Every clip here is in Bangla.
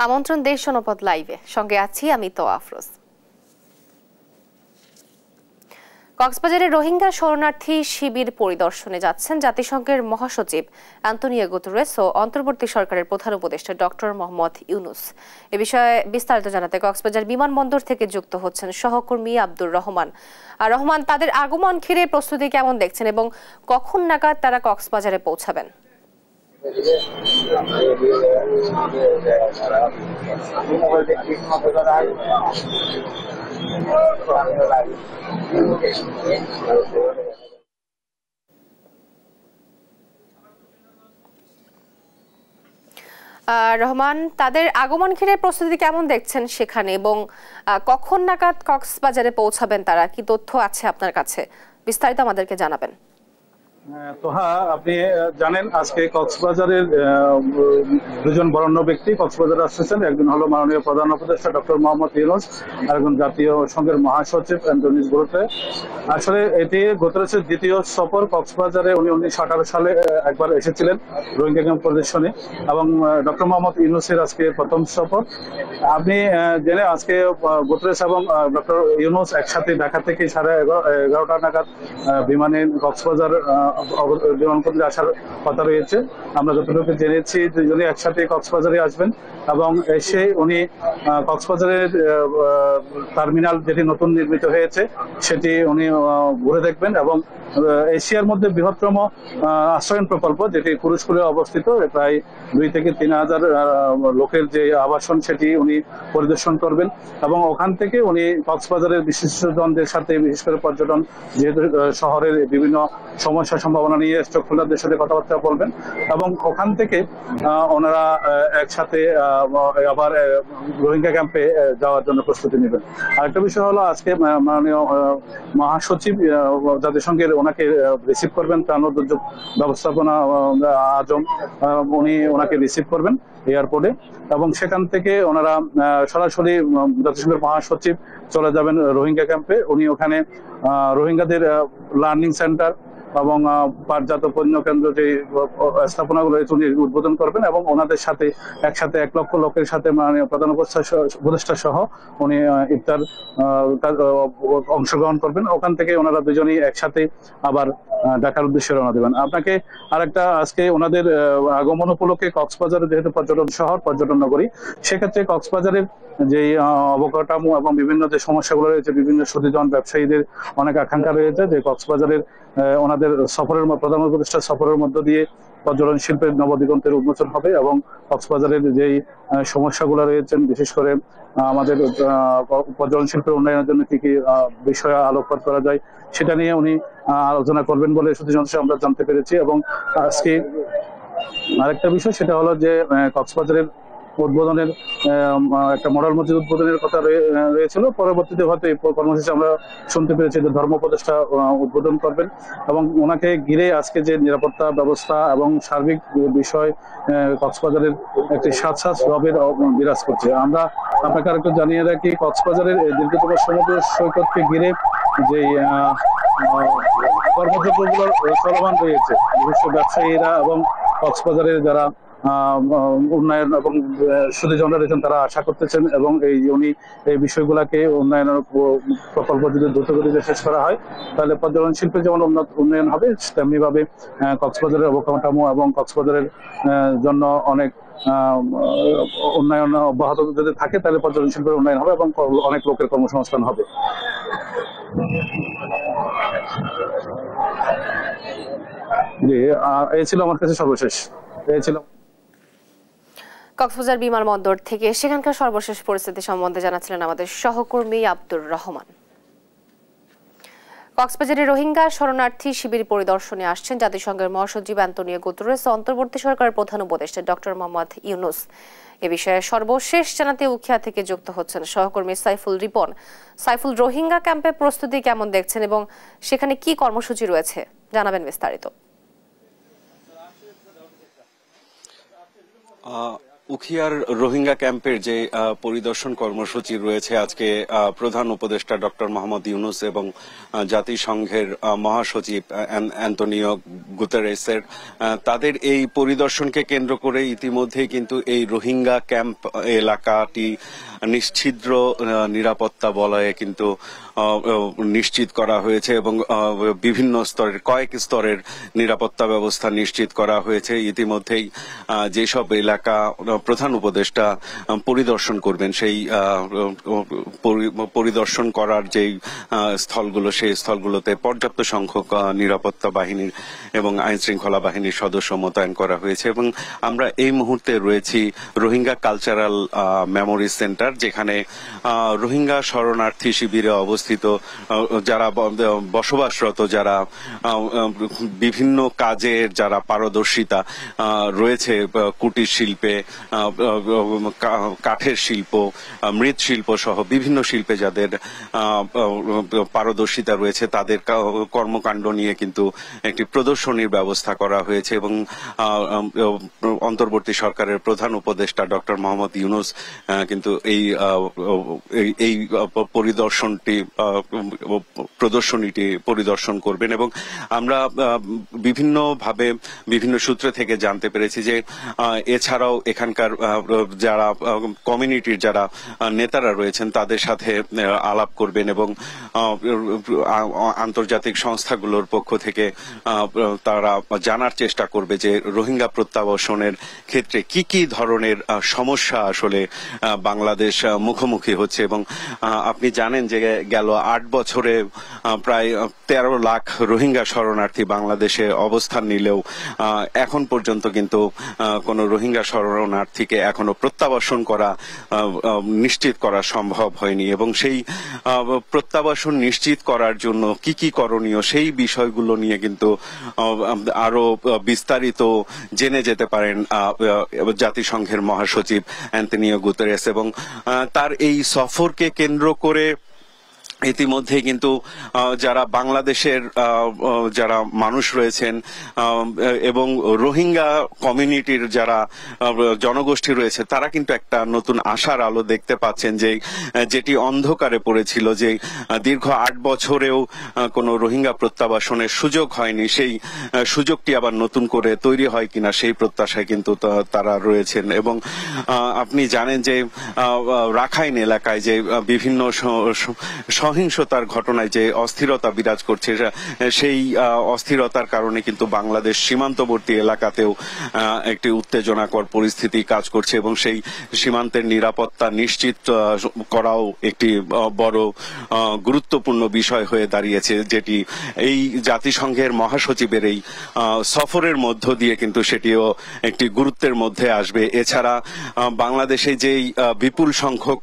আমন্ত্রণ দেশ জনপদ লাইভে, সঙ্গে আছি আমি তো আফরোজ। কক্সবাজারের রোহিঙ্গা শরণার্থী শিবির পরিদর্শনে যাচ্ছেন জাতিসংঘের মহাসচিব অ্যান্তোনিও গুতেরেস ও অন্তর্বর্তী সরকারের প্রধান উপদেষ্টা ডক্টর মোহাম্মদ ইউনুস। এ বিষয়ে বিস্তারিত জানাতে কক্সবাজার বিমানবন্দর থেকে যুক্ত হচ্ছেন সহকর্মী আব্দুর রহমান। রহমান, তাদের আগমন ঘিরে প্রস্তুতি কেমন দেখছেন এবং কখন নাগাদ তারা কক্সবাজারে পৌঁছাবেন? রহমান, তাদের আগমন ঘিরে প্রস্তুতি কেমন দেখছেন সেখানে এবং কখন নাগাদ কক্সবাজারে পৌঁছাবেন তারা? কি তথ্য আছে আপনার কাছে? বিস্তারিত আমাদেরকে জানাবেন। তোহা, আপনি জানেন আজকে কক্সবাজারের দুজন বরেণ্য ব্যক্তি কক্সবাজারে আসতেছেন। একজন হলো মাননীয় প্রধান উপদেষ্টা ডক্টর মোহাম্মদ ইউনুস, আর একজন জাতীয় সংঘের মহাসচিব অ্যান্তোনিও গুতেরেস। আসলে এটি গুতেরেসের দ্বিতীয় সফর কক্সবাজারে। উনি 1918 সালে একবার এসেছিলেন রোহিঙ্গা ক্যাম্প পরিদর্শনে, এবং ডক্টর মোহাম্মদ ইউনুসের আজকে প্রথম সফর। আপনি জেনে আজকে গুতেরেস এবং ডক্টর ইউনুস একসাথে ঢাকা থেকে 11:30 নাগাদ বিমানে কক্সবাজার বিমানবন্দরে আসার কথা রয়েছে। আমরা যতটুকু জেনেছি দুজনে একসাথে কক্সবাজারে আসবেন এবং এসে উনি কক্সবাজারের টার্মিনাল যেটি নতুন নির্মিত হয়েছে সেটি উনি ঘুরে দেখবেন, এবং এশিয়ার মধ্যে বৃহত্তম আশ্রয়ন প্রকল্প যেটি কুরুশকুলে অবস্থিত, প্রায় 2 থেকে 3 হাজার লোকের যে আবাসন সেটি উনি পরিদর্শন করবেন। এবং ওখান থেকে উনি কক্সবাজারের বিশিষ্টজনদের সাথে, বিশেষ করে পর্যটন যেহেতু শহরের বিভিন্ন সমস্যা সম্ভাবনা নিয়ে স্টক হোল্ডারদের সাথে কথাবার্তা বলবেন, এবং ওখান থেকে ওনারা একসাথে আবার রোহিঙ্গা ক্যাম্পে যাওয়ার জন্য প্রস্তুতি নেবেন। আরেকটা বিষয় হলো আজকে মাননীয় মহাসচিব জাতিসংঘের ওনাকে রিসিভ করবেন, ত্রাণ ও দুর্যোগ ব্যবস্থাপনা আজম, উনি ওনাকে রিসিভ করবেন এয়ারপোর্টে, এবং সেখান থেকে ওনারা সরাসরি জাতিসংঘের মহাসচিব চলে যাবেন রোহিঙ্গা ক্যাম্পে। উনি ওখানে রোহিঙ্গাদের লার্নিং সেন্টার এবং পাটজাত পণ্য কেন্দ্র যে স্থাপনাগুলো রয়েছে উনি উদ্বোধন করবেন, এবং ওনাদের সাথে একসাথে 1 লক্ষ লোকের সাথে মাননীয় প্রধান উপদেষ্টা সহ উনি ইফতার অংশগ্রহণ করবেন। ওখান থেকে ওনারা দুজনেই একসাথে আবার ঢাকার উদ্দেশ্যে রওনা দেবেন। আপনাকে আরেকটা, আজকে ওনাদের আগমন উপলক্ষে কক্সবাজারে যেহেতু পর্যটন শহর, পর্যটন নগরী, সেক্ষেত্রে কক্সবাজারের যে অবকাঠামো এবং বিভিন্ন যে সমস্যাগুলো রয়েছে, বিভিন্ন সুদীজন ব্যবসায়ীদের অনেক আকাঙ্ক্ষা রয়েছে যে কক্সবাজারের ওনাদের সফরের প্রধান উপদেষ্টা সফরের মধ্য দিয়ে পর্যটন শিল্পের নবদিগন্তের উন্মোচন হবে, এবং কক্সবাজারের যেই সমস্যাগুলো রয়েছে, বিশেষ করে আমাদের পর্যটন শিল্পের উন্নয়নের জন্য কি কি বিষয়ে আলোকপাত করা যায় সেটা নিয়ে উনি আলোচনা করবেন বলে সুদীজন আমরা জানতে পেরেছি। এবং আজকে আরেকটা বিষয় সেটা হলো যে কক্সবাজারের উদ্বোধনের একটা মডেল মসজিদ উদ্বোধনের কথা রয়েছিল, পরবর্তীতে হয়তো এই কর্মসূচি আমরা শুনতে পেরেছি যে ধর্ম উপদেষ্টা উদ্বোধন করবেন, এবং ওনাকে ঘিরে আজকে যে নিরাপত্তা ব্যবস্থা এবং সার্বিক বিষয় কক্সবাজারের একটি স্বাদ ভাবের বিরাজ করছে। আমরা আপনাকে আরেকটু জানিয়ে রাখি, কক্সবাজারের দীর্ঘতম সমুদ্র সৈকতকে ঘিরে যে কর্মক্ষেত্রগুলো চলমান রয়েছে, বিশেষ ব্যবসায়ীরা এবং কক্সবাজারের যারা উন্নয়ন এবং সুদীজনরা রয়েছেন তারা আশা করতেছেন, এবং উনি এই বিষয়গুলোকে উন্নয়নের প্রকল্প যদি দ্রুতগতিতে শেষ করা হয় তাহলে পর্যটন শিল্পের যেমন উন্নয়ন হবে, তেমনি ভাবে কক্সবাজারের অবকাঠামো এবং কক্সবাজারের জন্য অনেক উন্নয়ন অব্যাহত যদি থাকে তাহলে পর্যটন শিল্পের উন্নয়ন হবে এবং অনেক লোকের কর্মসংস্থান হবে। জি, এই ছিল আমার কাছে সর্বশেষ। এই ছিল কক্সবাজার বিমানবন্দর থেকে সেখানকার সর্বশেষ পরিস্থিতি সম্বন্ধে জানাচ্ছিলেন আমাদের সহকর্মী আব্দুর রহমান। কক্সবাজারে রোহিঙ্গা শরণার্থী শিবির পরিদর্শনে আসছেন জাতিসংঘের মহাসচিব অ্যান্তোনিও গুতেরেস, অন্তর্বর্তী সরকারের প্রধান উপদেষ্টা ডক্টর মোহাম্মদ ইউনুস। এ বিষয়ে সর্বশেষ জানাতে উখিয়া থেকে যুক্ত হচ্ছেন সহকর্মী সাইফুল রিপন। সাইফুল, রোহিঙ্গা ক্যাম্পে প্রস্তুতি কেমন দেখছেন এবং সেখানে কি কর্মসূচি রয়েছে জানাবেন বিস্তারিত। উখিয়ার রোহিঙ্গা ক্যাম্পের যে পরিদর্শন কর্মসূচি রয়েছে আজকে প্রধান উপদেষ্টা ডক্টর মোহাম্মদ ইউনুস এবং জাতিসংঘের মহাসচিব অ্যান্তনিও গুতেরেসের তাদের এই পরিদর্শনকে কেন্দ্র করে ইতিমধ্যেই কিন্তু এই রোহিঙ্গা ক্যাম্প এলাকাটি নিশ্ছিদ্র নিরাপত্তা বলয়ে কিন্তু নিশ্চিত করা হয়েছে এবং বিভিন্ন স্তরের কয়েক স্তরের নিরাপত্তা ব্যবস্থা নিশ্চিত করা হয়েছে। ইতিমধ্যেই যেসব এলাকা প্রধান উপদেষ্টা পরিদর্শন করবেন সেই পরিদর্শন করার যেই স্থলগুলো সেই স্থলগুলোতে পর্যাপ্ত সংখ্যক নিরাপত্তা বাহিনীর এবং আইন শৃঙ্খলা বাহিনীর সদস্য মোতায়েন করা হয়েছে এবং আমরা এই মুহূর্তে রয়েছি রোহিঙ্গা কালচারাল মেমোরি সেন্টার, যেখানে রোহিঙ্গা শরণার্থী শিবিরে অবস্থিত যারা বসবাসরত, যারা বিভিন্ন কাজের যারা পারদর্শিতা রয়েছে, কুটির শিল্পে, কাঠের শিল্প, মৃৎশিল্প সহ বিভিন্ন শিল্পে যাদের পারদর্শিতা রয়েছে তাদের কর্মকাণ্ড নিয়ে কিন্তু একটি প্রদর্শনীর ব্যবস্থা করা হয়েছে এবং অন্তর্বর্তী সরকারের প্রধান উপদেষ্টা ডক্টর মোহাম্মদ ইউনুস কিন্তু এই প্রদর্শনীটি পরিদর্শন করবেন এবং আমরা বিভিন্নভাবে বিভিন্ন সূত্র থেকে জানতে পেরেছি যে এছাড়াও এখানকার যারা কমিউনিটির যারা নেতারা রয়েছেন তাদের সাথে আলাপ করবেন এবং আন্তর্জাতিক সংস্থাগুলোর পক্ষ থেকে তারা জানার চেষ্টা করবে যে রোহিঙ্গা প্রত্যাবাসনের ক্ষেত্রে কি কি ধরনের সমস্যা আসলে বাংলাদেশ মুখোমুখি হচ্ছে এবং আপনি জানেন যে গেল 8 বছরে প্রায় 13 লাখ রোহিঙ্গা শরণার্থী বাংলাদেশে অবস্থান নিলেও এখন পর্যন্ত কিন্তু কোনো রোহিঙ্গা শরণার্থীকে এখনো প্রত্যাবাসন করা নিশ্চিত করা সম্ভব হয়নি এবং সেই প্রত্যাবাসন নিশ্চিত করার জন্য কি কি করণীয় সেই বিষয়গুলো নিয়ে কিন্তু আরো বিস্তারিত জেনে যেতে পারেন জাতিসংঘের মহাসচিব অ্যান্তনিও গুতেরেস এবং তার এই সফরকে কেন্দ্র করে ইতিমধ্যে কিন্তু যারা বাংলাদেশের যারা মানুষ রয়েছেন এবং রোহিঙ্গা কমিউনিটির যারা জনগোষ্ঠী রয়েছে তারা কিন্তু একটা নতুন আশার আলো দেখতে পাচ্ছেন, যে যেটি অন্ধকারে পড়েছিল, যে দীর্ঘ 8 বছরেও কোনো রোহিঙ্গা প্রত্যাবাসনের সুযোগ হয়নি, সেই সুযোগটি আবার নতুন করে তৈরি হয় কিনা সেই প্রত্যাশায় কিন্তু তারা রয়েছেন। এবং আপনি জানেন যে রাখাইন এলাকায় যে বিভিন্ন সহিংসতার ঘটনায় যে অস্থিরতা বিরাজ করছে, সেই অস্থিরতার কারণে কিন্তু বাংলাদেশ সীমান্তবর্তী এলাকাতেও একটি উত্তেজনাকর পরিস্থিতি কাজ করছে এবং সেই সীমান্তের নিরাপত্তা নিশ্চিত করাও একটি বড় গুরুত্বপূর্ণ বিষয় হয়ে দাঁড়িয়েছে, যেটি এই জাতিসংঘের মহাসচিবের এই সফরের মধ্য দিয়ে কিন্তু সেটিও একটি গুরুত্বের মধ্যে আসবে। এছাড়া বাংলাদেশে যেই বিপুল সংখ্যক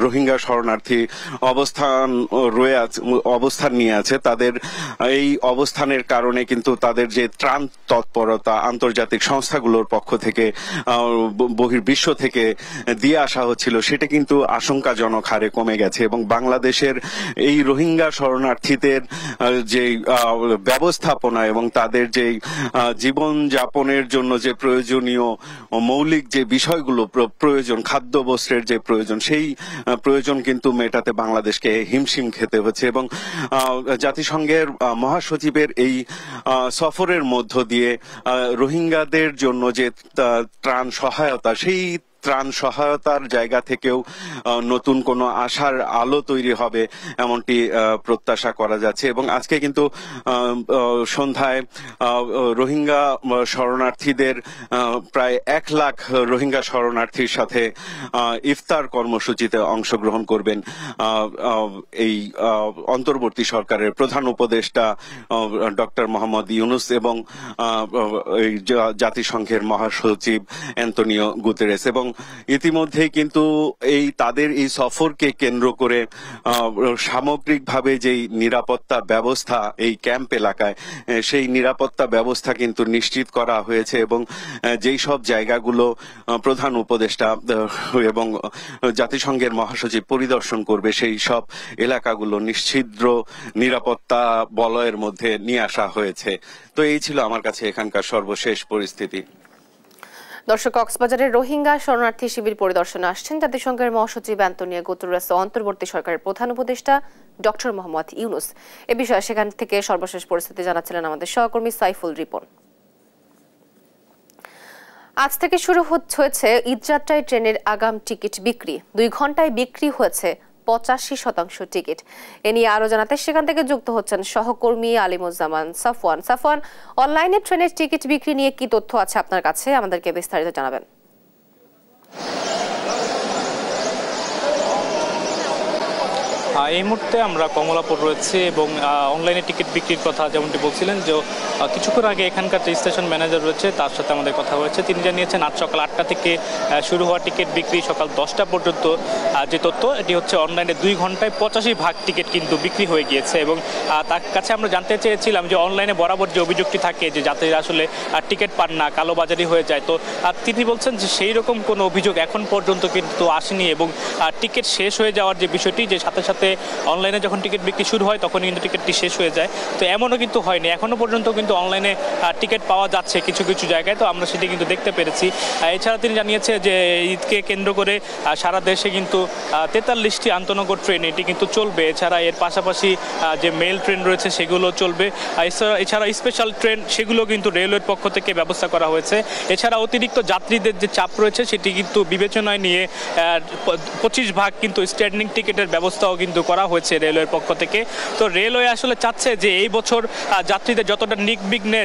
রোহিঙ্গা শরণার্থী অবস্থান নিয়ে আছে, তাদের এই অবস্থানের কারণে কিন্তু তাদের যে ত্রাণ তৎপরতা আন্তর্জাতিক সংস্থাগুলোর পক্ষ থেকে বহির্বিশ্ব থেকে দিয়ে আসা হচ্ছিল সেটা কিন্তু আশঙ্কাজনক হারে কমে গেছে এবং বাংলাদেশের এই রোহিঙ্গা শরণার্থীদের যে ব্যবস্থাপনা এবং তাদের যে জীবন যাপনের জন্য যে প্রয়োজনীয় মৌলিক যে বিষয়গুলো প্রয়োজন, খাদ্য বস্ত্রের যে প্রয়োজন, সেই প্রয়োজন কিন্তু মেটাতে বাংলাদেশকে হিমশিম খেতে হচ্ছে এবং জাতিসংঘের মহাসচিবের এই সফরের মধ্য দিয়ে রোহিঙ্গাদের জন্য যে ত্রাণ সহায়তা, সেই ত্রাণ সহায়তার জায়গা থেকেও নতুন কোনো আশার আলো তৈরি হবে এমনটি প্রত্যাশা করা যাচ্ছে। এবং আজকে কিন্তু সন্ধ্যায় রোহিঙ্গা শরণার্থীদের প্রায় 1 লাখ রোহিঙ্গা শরণার্থীর সাথে ইফতার কর্মসূচিতে অংশগ্রহণ করবেন এই অন্তর্বর্তী সরকারের প্রধান উপদেষ্টা ডক্টর মোহাম্মদ ইউনুস এবং এই জাতিসংঘের মহাসচিব অ্যান্তনিও গুতেরেস। এবং ইতিমধ্যেই কিন্তু তাদের এই সফরকে কেন্দ্র করে সামগ্রিকভাবে যেই নিরাপত্তা ব্যবস্থা এই ক্যাম্প এলাকায়, সেই নিরাপত্তা ব্যবস্থা কিন্তু নিশ্চিত করা হয়েছে এবং যেই সব জায়গাগুলো প্রধান উপদেষ্টা এবং জাতিসংঘের মহাসচিব পরিদর্শন করবে সেই সব এলাকাগুলো নিশ্ছিদ্র নিরাপত্তা বলয়ের মধ্যে নিয়ে আসা হয়েছে। তো এই ছিল আমার কাছে এখানকার সর্বশেষ পরিস্থিতি। দর্শক, কক্সবাজারের রোহিঙ্গা শরণার্থী শিবির পরিদর্শনে আসছেন জাতিসংঘের মহাসচিব অ্যান্তোনিও গুতেরেস ও অন্তর্বর্তী সরকারের প্রধান উপদেষ্টা ডক্টর মোহাম্মদ ইউনুস। এ বিষয়ে সেখান থেকে সর্বশেষ পরিস্থিতি জানাচ্ছিলেন আমাদের সহকর্মী সাইফুল রিপন। আজ থেকে শুরু হয়েছে ঈদযাত্রায় ট্রেনের আগাম টিকিট বিক্রি। 2 ঘন্টায় বিক্রি হয়েছে 85% টিকিট। এ নিয়ে আরো জানাতে সেখান থেকে যুক্ত হচ্ছেন সহকর্মী আলিমুজ্জামান সাফওয়ান। সাফওয়ান, অনলাইনে ট্রেনের টিকিট বিক্রি নিয়ে কি তথ্য আছে আপনার কাছে, আমাদেরকে বিস্তারিত জানাবেন। এই মুহূর্তে আমরা কমলাপুর রয়েছে এবং অনলাইনে টিকিট বিক্রির কথা যেমনটি বলছিলেন যে কিছুক্ষণ আগে এখানকার যে স্টেশন ম্যানেজার রয়েছে তার সাথে আমাদের কথা হয়েছে। তিনি জানিয়েছেন আজ সকাল 8টা থেকে শুরু হওয়া টিকিট বিক্রি সকাল 10টা পর্যন্ত যে তথ্য, এটি হচ্ছে অনলাইনে 2 ঘন্টায় 85% টিকিট কিন্তু বিক্রি হয়ে গিয়েছে। এবং তার কাছে আমরা জানতে চেয়েছিলাম যে অনলাইনে বরাবর যে অভিযোগটি থাকে যে যাত্রীরা আসলে টিকিট পান না, কালোবাজারি হয়ে যায়, তো তিনি বলছেন যে সেই রকম কোনো অভিযোগ এখন পর্যন্ত কিন্তু আসেনি এবং টিকিট শেষ হয়ে যাওয়ার যে বিষয়টি, যে সাথে সাথে অনলাইনে যখন টিকিট বিক্রি শুরু হয় তখন কিন্তু টিকিটটি শেষ হয়ে যায়, তো এমনও কিন্তু হয়নি। এখনো পর্যন্ত কিন্তু অনলাইনে টিকিট পাওয়া যাচ্ছে কিছু কিছু জায়গায়, তো আমরা সেটি কিন্তু দেখতে পেরেছি। এছাড়া তিনি জানিয়েছে যে ঈদকে কেন্দ্র করে সারা দেশে কিন্তু 43টি আন্তনগর ট্রেন এটি কিন্তু চলবে। এছাড়া এর পাশাপাশি যে মেল ট্রেন রয়েছে সেগুলো চলবে। এছাড়া স্পেশাল ট্রেন সেগুলো কিন্তু রেলওয়ের পক্ষ থেকে ব্যবস্থা করা হয়েছে। এছাড়া অতিরিক্ত যাত্রীদের যে চাপ রয়েছে সেটি কিন্তু বিবেচনায় নিয়ে 25% কিন্তু স্ট্যান্ডিং টিকিটের ব্যবস্থাও কিন্তু করা হয়েছে রেলওয়ের পক্ষ থেকে। তো রেলওয়ে আসলে চাচ্ছে যে এই বছর যাত্রীদের যতটা নির্বিঘ্নে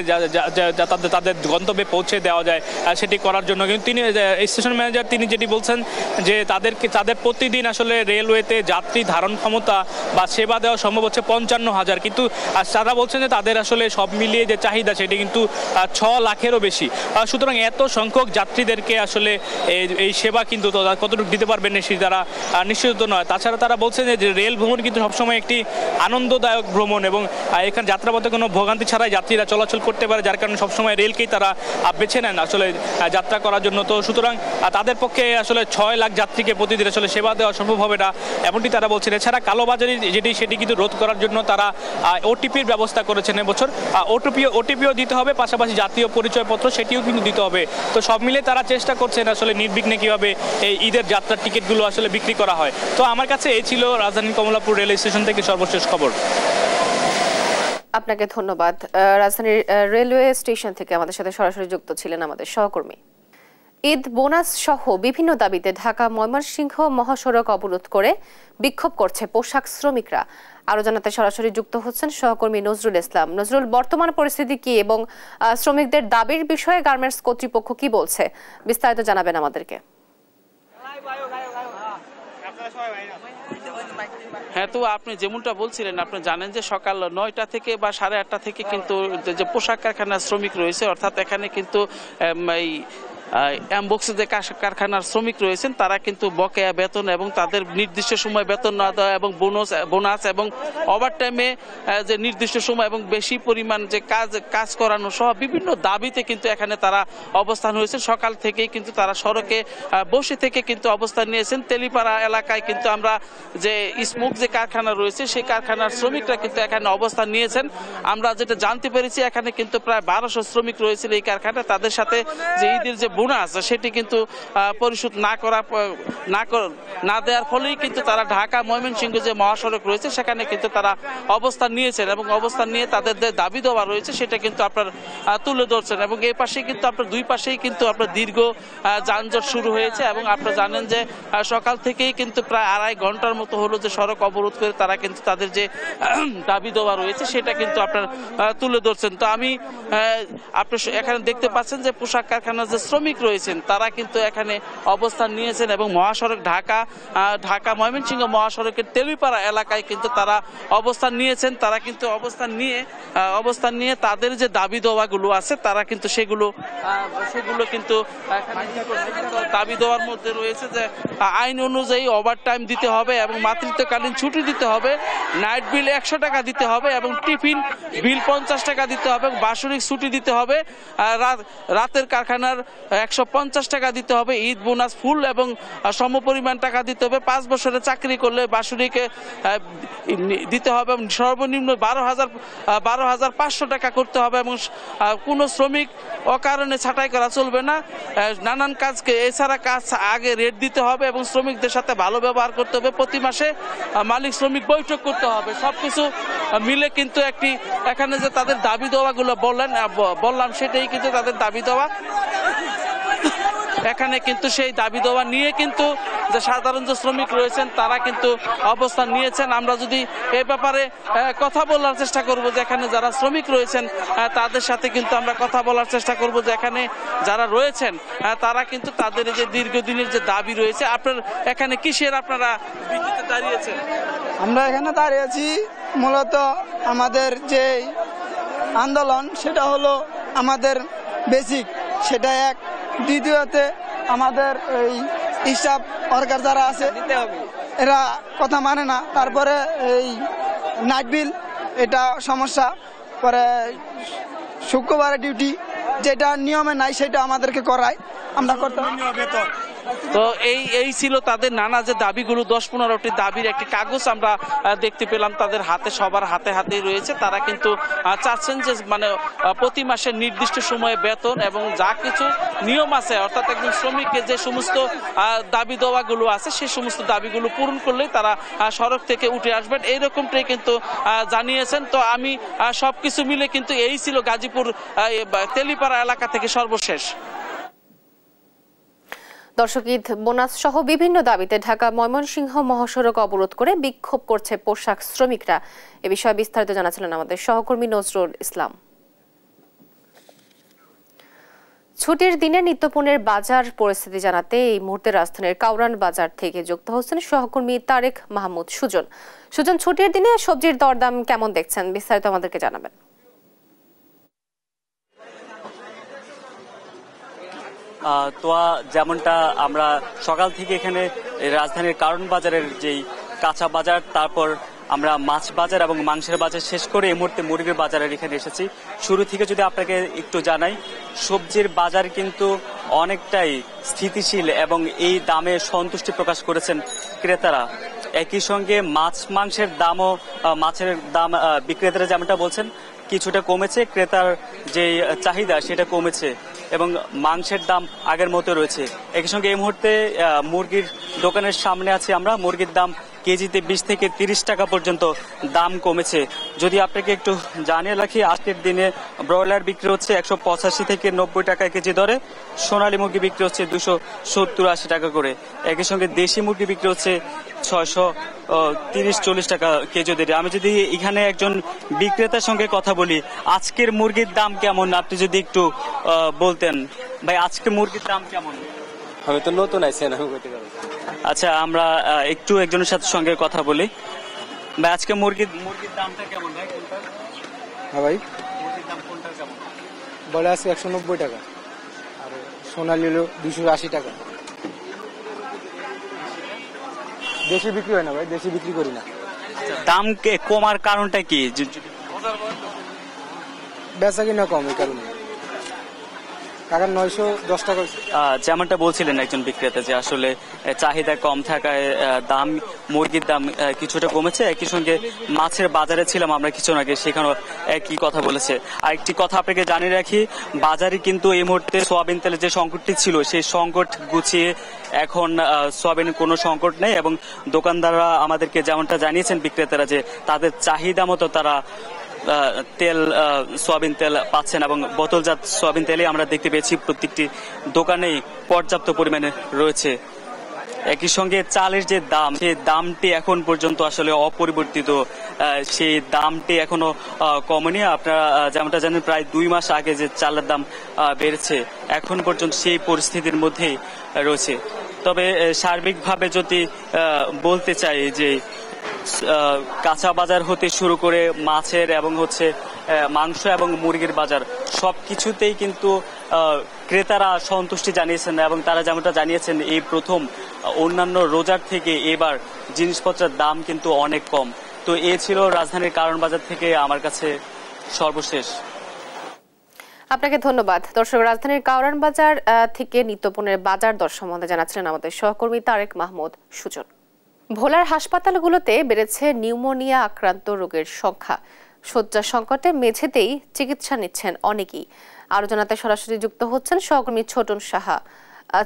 তাদের গন্তব্যে পৌঁছে দেওয়া যায় সেটি করার জন্য। কিন্তু তিনি স্টেশন ম্যানেজার তিনি যেটি বলছেন যে তাদের প্রতিদিন আসলে রেলওয়েতে যাত্রী ধারণ ক্ষমতা বা সেবা দেওয়া সম্ভব হচ্ছে 55,000, কিন্তু তারা বলছেন যে তাদের আসলে সব মিলিয়ে যে চাহিদা সেটি কিন্তু 6 লাখেরও বেশি। সুতরাং এত সংখ্যক যাত্রীদেরকে আসলে এই সেবা কিন্তু কতটুকু দিতে পারবেন সেটি তারা নিশ্চিত নয়। তাছাড়া তারা বলছেন যে রেল ভ্রমণ কিন্তু সবসময় একটি আনন্দদায়ক ভ্রমণ এবং এখানে যাত্রাপথে কোনো ভোগান্তি ছাড়াই যাত্রীরা চলাচল করতে পারে, যার কারণে সবসময় রেলকেই তারা বেছে নেন আসলে যাত্রা করার জন্য। তো সুতরাং তাদের পক্ষে আসলে 6 লাখ যাত্রীকে প্রতিদিন আসলে সেবা দেওয়া সম্ভব হবে না, এমনটি তারা বলছেন। এছাড়া কালোবাজারি সেটি কিন্তু রোধ করার জন্য তারা ওটিপির ব্যবস্থা করেছেন এবছর। ওটিপিও দিতে হবে, পাশাপাশি জাতীয় পরিচয়পত্র সেটিও কিন্তু দিতে হবে। তো সব মিলে তারা চেষ্টা করছেন আসলে নির্বিঘ্নে কীভাবে এই ঈদের যাত্রার টিকিটগুলো আসলে বিক্রি করা হয়। তো আমার কাছে এই ছিল রাজধানী কমলাপুর রেল স্টেশন থেকে সর্বশেষ খবর। আপনাকে ধন্যবাদ। রাজধানীর রেলওয়ে স্টেশন থেকে আমাদের সাথে সরাসরি যুক্ত ছিলেন আমাদের সহকর্মী। ঈদ বোনাস সহ বিভিন্ন দাবিতে ঢাকা ময়মনসিংহ মহাসড়ক অবরোধ করে বিক্ষোভ করছে পোশাক শ্রমিকরা। আরো জানাতে সরাসরি যুক্ত হচ্ছেন সহকর্মী নজরুল ইসলাম। নজরুল, বর্তমান পরিস্থিতি কি এবং শ্রমিকদের দাবির বিষয়ে গার্মেন্টস কর্তৃপক্ষ কি বলছে, বিস্তারিত জানাবেন আমাদেরকে। হ্যাঁ, তো আপনি যেমনটা বলছিলেন, আপনি জানেন যে সকাল 9টা থেকে বা 8:30 থেকে কিন্তু যে পোশাক কারখানার শ্রমিক রয়েছে, অর্থাৎ এখানে কিন্তু এই অ্যামবক্সে যে কারখানার শ্রমিক রয়েছেন তারা কিন্তু বকেয়া বেতন এবং তাদের নির্দিষ্ট সময় বেতন না দেওয়া এবং বোনাস এবং ওভারটাইমে যে নির্দিষ্ট সময় এবং বেশি পরিমাণ যে কাজ করানো সহ বিভিন্ন দাবিতে কিন্তু এখানে তারা অবস্থান হয়েছে। সকাল থেকেই কিন্তু তারা সড়কে বসে থেকে কিন্তু অবস্থান নিয়েছেন। তেলিপাড়া এলাকায় কিন্তু আমরা যে স্মোক যে কারখানা রয়েছে সেই কারখানার শ্রমিকরা কিন্তু এখানে অবস্থান নিয়েছেন। আমরা যেটা জানতে পেরেছি এখানে কিন্তু প্রায় 1200 শ্রমিক রয়েছেন এই কারখানায়। তাদের সাথে যে ঈদের যে বোনাস সেটি কিন্তু পরিশোধ না দেওয়ার ফলেই কিন্তু তারা ঢাকা ময়মনসিংহ যে মহাসড়ক রয়েছে সেখানে কিন্তু তারা অবস্থান নিয়েছেন এবং অবস্থান নিয়ে তাদের যে দাবি দেওয়া রয়েছে সেটা কিন্তু আপনার তুলে ধরছেন। এবং এই পাশে কিন্তু আপনার দুই পাশেই কিন্তু আপনার দীর্ঘ যানজট শুরু হয়েছে এবং আপনারা জানেন যে সকাল থেকেই কিন্তু প্রায় 2.5 ঘন্টার মতো হলো যে সড়ক অবরোধ করে তারা কিন্তু তাদের যে দাবি দেওয়া রয়েছে সেটা কিন্তু আপনার তুলে ধরছেন। তো আমি আপনি এখানে দেখতে পাচ্ছেন যে পোশাক কারখানার যে শ্রমিক রয়েছেন তারা কিন্তু এখানে অবস্থান নিয়েছেন এবং মহাসড়ক ঢাকা ময়মনসিংহ মহাসড়কের তেলিপাড়া এলাকায় কিন্তু তারা অবস্থান নিয়েছেন। তারা কিন্তু অবস্থান নিয়ে তাদের যে দাবি দেওয়াগুলো আছে তারা কিন্তু সেগুলো কিন্তু দাবি দেওয়ার মধ্যে রয়েছে যে আইন অনুযায়ী ওভারটাইম দিতে হবে এবং মাতৃত্বকালীন ছুটি দিতে হবে, নাইট বিল 100 টাকা দিতে হবে এবং টিফিন বিল 50 টাকা দিতে হবে, বাৎসরিক ছুটি দিতে হবে, রাতের কারখানার 150 টাকা দিতে হবে, ঈদ বোনাস ফুল এবং সমপরিমাণ টাকা দিতে হবে, 5 বছরের চাকরি করলে বাসুরিকে দিতে হবে এবং সর্বনিম্ন 12,500 টাকা করতে হবে এবং কোনো শ্রমিক অকারণে ছাঁটাই করা চলবে না। নানান কাজকে এছাড়া কাজ আগে রেট দিতে হবে এবং শ্রমিকদের সাথে ভালো ব্যবহার করতে হবে। প্রতি মাসে মালিক শ্রমিক বৈঠক করতে হবে। সবকিছু মিলে কিন্তু এখানে যে তাদের দাবি দেওয়াগুলো বললাম সেটাই কিন্তু তাদের দাবি দেওয়া। এখানে কিন্তু সেই দাবি দেওয়া নিয়ে কিন্তু যে সাধারণ যে শ্রমিক রয়েছেন তারা কিন্তু অবস্থান নিয়েছেন। আমরা যদি এই ব্যাপারে কথা বলার চেষ্টা করব যে এখানে যারা শ্রমিক রয়েছেন তাদের সাথে কিন্তু আমরা কথা বলার চেষ্টা করব যে এখানে যারা রয়েছেন তারা কিন্তু তাদের যে দীর্ঘদিনের যে দাবি রয়েছে। আপনার এখানে কিসের আপনারা বিক্ষোভে দাঁড়িয়েছেন? আমরা এখানে দাঁড়িয়েছি মূলত আমাদের যে আন্দোলন সেটা হলো আমাদের বেসিক, সেটা এক। দ্বিতীয়তে আমাদের এই হিসাব সরকার যারা আছে এরা কথা মানে না। তারপরে এই নাইট বিল এটা সমস্যা, পরে শুক্রবারে ডিউটি যেটা নিয়মে নাই সেটা আমাদেরকে করায়, আমরা করতে বেতন। তো এই ছিল তাদের নানা যে দাবিগুলো, 10-15টি দাবির একটি কাগজ আমরা দেখতে পেলাম তাদের হাতে, সবার হাতে হাতেই রয়েছে। তারা কিন্তু চাচ্ছেন যে মানে প্রতি মাসে নির্দিষ্ট সময়ে বেতন এবং যা কিছু নিয়ম আছে, অর্থাৎ একজন শ্রমিককে যে সমস্ত দাবি দেওয়াগুলো আছে সেই সমস্ত দাবিগুলো পূরণ করলেই তারা সড়ক থেকে উঠে আসবেন, এইরকমটাই কিন্তু জানিয়েছেন। তো আমি সবকিছু মিলে কিন্তু এই ছিল গাজীপুর তেলিপাড়া এলাকা থেকে সর্বশেষ। দর্শক, ঈদ বোনাস সহ বিভিন্ন দাবিতে ঢাকা ময়মনসিংহ মহাসড়ক অবরোধ করে বিক্ষোভ করছে পোশাক শ্রমিকরা। এ বিষয়ে বিস্তারিত জানাচ্ছিলেন আমাদের সহকর্মী নজরুল ইসলাম। ছুটির দিনে নিত্যপণ্যের বাজার পরিস্থিতি জানাতে এই মুহূর্তে রাজধানীর কাউরান বাজার থেকে যুক্ত হচ্ছেন সহকর্মী তারেক মাহমুদ সুজন। সুজন, ছুটির দিনে সবজির দরদাম কেমন দেখছেন, বিস্তারিত আমাদেরকে জানাবেন। তো যেমনটা আমরা সকাল থেকে এখানে রাজধানীর কারণ বাজারের যেই কাঁচা বাজার, তারপর আমরা মাছ বাজার এবং মাংসের বাজার শেষ করে এই মুহূর্তে মুরগির বাজারের এখানে এসেছি। শুরু থেকে যদি আপনাকে একটু জানাই, সবজির বাজার কিন্তু অনেকটাই স্থিতিশীল এবং এই দামে সন্তুষ্টি প্রকাশ করেছেন ক্রেতারা। একই সঙ্গে মাংসের দামও, মাছের দাম বিক্রেতারা যেমনটা বলছেন কিছুটা কমেছে, ক্রেতার যে চাহিদা সেটা কমেছে এবং মাংসের দাম আগের মতো রয়েছে। একই সঙ্গে এই মুহূর্তে মুরগির দোকানের সামনে আছি আমরা। মুরগির দাম কেজিতে 20 থেকে 30 টাকা পর্যন্ত দাম কমেছে। যদি আপনাকে একটু জানিয়ে রাখি, আজকের দিনে ব্রয়লার বিক্রি হচ্ছে 185 থেকে 90 টাকা কেজি দরে, সোনালী মুরগি বিক্রি হচ্ছে 270-80 টাকা করে। একই সঙ্গে দেশি মুরগি বিক্রি হচ্ছে 630-40 টাকা কেজি দরে। আমি যদি এখানে একজন বিক্রেতার সঙ্গে কথা বলি, আজকের মুরগির দাম কেমন আপনি যদি একটু বলতেন। ভাই, আজকে মুরগির দাম কেমন? আমি তো নতুন আইছি না, আচ্ছা, আমরা একটু একজনের সাথে সঙ্গে কথা বলি। ভাই, আজকে মুরগির দামটা কেমন ভাই? কোনটা? হ্যাঁ ভাই, মুরগির দাম কোনটা কেমন? বলে আছে 190 টাকা আর সোনালী হলো 280 টাকা। দেশি বিক্রি হয় না ভাই, দেশি বিক্রি করি না। দাম কমার কারণটা কি? বেচা কিনা কম, এই কারণে। কাকার 910 টাকা। যেমনটা বলছিলেন একজন বিক্রেতা যে আসলে চাহিদা কম থাকায় দাম, মুরগির দাম কিছুটা কমেছে। একই সঙ্গে মাছের বাজারে ছিলাম আমরা কিছুক্ষণ আগে, সেখানেও একই কথা বলেছে। আর একটি কথা আপনাকে জানিয়ে রাখি, বাজারে কিন্তু এই মুহূর্তে সোয়াবিন তেলের যে সংকটটি ছিল সেই সংকট গুছিয়ে এখন সোয়াবিন কোনো সংকট নেই এবং দোকানদাররা আমাদেরকে যেমনটা জানিয়েছেন বিক্রেতারা যে তাদের চাহিদা মতো তারা তেল, সোয়াবিন তেল পাচ্ছেন এবং বোতলজাত সোয়াবিন তেলে আমরা দেখতে পেয়েছি প্রত্যেকটি দোকানেই পর্যাপ্ত পরিমাণে রয়েছে। একই সঙ্গে চালের যে দাম, সেই দামটি এখন পর্যন্ত আসলে অপরিবর্তিত, সেই দামটি এখনো কমেনি। আপনারা যেমনটা জানেন, প্রায় 2 মাস আগে যে চালের দাম বেড়েছে এখন পর্যন্ত সেই পরিস্থিতির মধ্যেই রয়েছে। তবে সার্বিকভাবে যদি বলতে চাই যে কাঁচা বাজার হতে শুরু করে মাছের এবং মাংস এবং মুরগির বাজার সবকিছুতেই কিন্তু ক্রেতারা সন্তুষ্টি জানিয়েছেন এবং তারা যেমনটা জানিয়েছেন এই প্রথম অন্যান্য রোজার থেকে এবার জিনিসপত্রের দাম কিন্তু অনেক কম। তো এ ছিল রাজধানীর কারণ বাজার থেকে আমার কাছে সর্বশেষ। আপনাকে ধন্যবাদ। দর্শক, রাজধানীর কাউরান বাজার থেকে নিত্যপণ্যের বাজার দর সম্বন্ধে জানাচ্ছিলেন আমাদের সহকর্মী তারেক মাহমুদ সুজন। ভোলার হাসপাতালগুলোতে বেড়েছে নিউমোনিয়া আক্রান্ত রোগীর সংখ্যা। শয্যা সংকটে মেঝেতেই চিকিৎসা নিচ্ছেন অনেকেই। আরো জানাতে সরাসরি যুক্ত হচ্ছেন সহকর্মী ছোটন সাহা।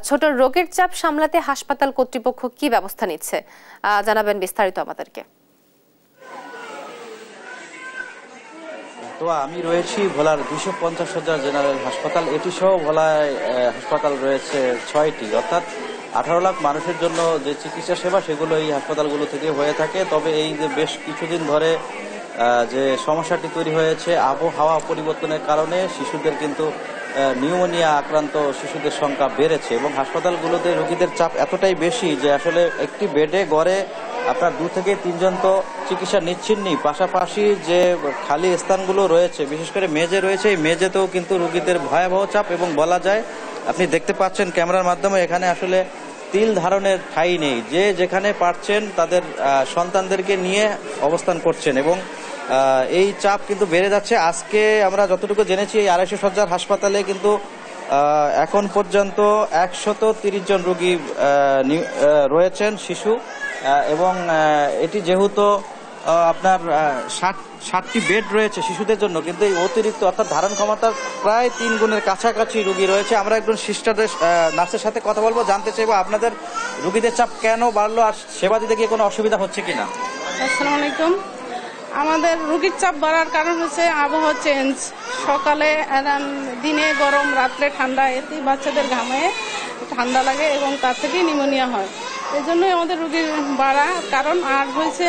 ছোট, রোগের চাপ সামলাতে হাসপাতাল কর্তৃপক্ষ কি ব্যবস্থা নিচ্ছে জানাবেন বিস্তারিত আমাদেরকে। তো আমি রয়েছি ভোলার 250 শয্যার জেনারেল হাসপাতাল। এটি সহ ভোলায় হাসপাতাল রয়েছে 6টি, অর্থাৎ 18 লাখ মানুষের জন্য যে চিকিৎসা সেবা সেগুলো এই হাসপাতালগুলো থেকে হয়ে থাকে। তবে এই যে বেশ কিছুদিন ধরে যে সমস্যাটি তৈরি হয়েছে আবহাওয়া পরিবর্তনের কারণে শিশুদের কিন্তু নিউমোনিয়া আক্রান্ত শিশুদের সংখ্যা বেড়েছে এবং হাসপাতালগুলোতে রোগীদের চাপ এতটাই বেশি যে আসলে একটি বেডে গড়ে আপনার 2 থেকে 3 জন তো চিকিৎসা নিচ্ছেনই, পাশাপাশি যে খালি স্থানগুলো রয়েছে বিশেষ করে মেঝে রয়েছে, এই মেঝেতেও কিন্তু রোগীদের ভয়াবহ চাপ এবং বলা যায় আপনি দেখতে পাচ্ছেন ক্যামেরার মাধ্যমে এখানে আসলে তিল ধারণের ঠাঁই নেই। যে যেখানে পারছেন তাদের সন্তানদেরকে নিয়ে অবস্থান করছেন এবং এই চাপ কিন্তু বেড়ে যাচ্ছে। আজকে আমরা যতটুকু জেনেছি এই 250 শয্যার হাসপাতালে কিন্তু এখন পর্যন্ত 130 জন রোগী রয়েছেন শিশু এবং এটি যেহেতু আপনার 60টি বেড রয়েছে শিশুদের জন্য, কিন্তু এই অতিরিক্ত অর্থাৎ ধারণ ক্ষমতার প্রায় 3 গুণের কাছাকাছি রোগী রয়েছে। আমরা একজন সিস্টারের নার্সের সাথে কথা বলবো, জানতে চাইবো আপনাদের রোগীদের চাপ কেন বাড়লো আর সেবা দিতে গিয়ে কোনো অসুবিধা হচ্ছে কিনা। আসসালামু আলাইকুম। আমাদের রোগীর চাপ বাড়ার কারণ হচ্ছে আবহাওয়া চেঞ্জ। সকালে দিনে গরম, রাত্রে ঠান্ডা, এতেই বাচ্চাদের ঘামে ঠান্ডা লাগে এবং তার থেকেই নিউমোনিয়া হয়। এই জন্যই আমাদের রোগীর বাড়া কারণ। আর হয়েছে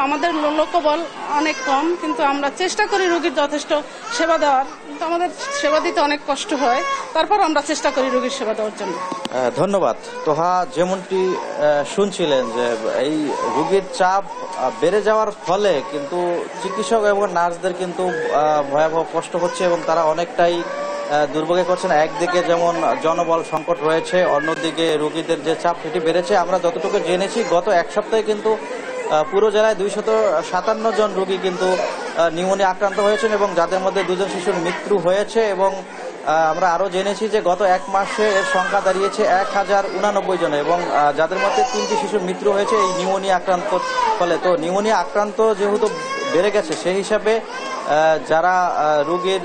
আমাদের লোকবল অনেক কম, কিন্তু আমরা চেষ্টা করি রোগীর যথেষ্ট সেবা দেওয়ার, কিন্তু আমাদের সেবা দিতে অনেক কষ্ট হয়, তারপর আমরা চেষ্টা করি রোগীর সেবা দেওয়ার জন্য। ধন্যবাদ। তোহা, যেমনটি শুনছিলেন যে এই রোগীর চাপ বেড়ে যাওয়ার ফলে কিন্তু চিকিৎসক এবং নার্সদের কিন্তু ভয়াবহ কষ্ট হচ্ছে এবং তারা অনেকটাই দুর্ভোগে করছেন। একদিকে যেমন জনবল সংকট রয়েছে, অন্যদিকে রোগীদের যে চাপ সেটি বেড়েছে। আমরা যতটুকু জেনেছি গত এক সপ্তাহে কিন্তু পুরো জেলায় 257 জন রোগী কিন্তু নিউমোনিয়া আক্রান্ত হয়েছেন এবং যাদের মধ্যে 2 জন শিশুর মৃত্যু হয়েছে এবং আমরা আরও জেনেছি যে গত এক মাসে এর সংখ্যা দাঁড়িয়েছে 1089 জনে এবং যাদের মধ্যে 3টি শিশুর মৃত্যু হয়েছে এই নিউমোনিয়া আক্রান্ত ফলে। তো নিউমোনিয়া আক্রান্ত যেহেতু বেড়ে গেছে সেই হিসাবে যারা রোগীর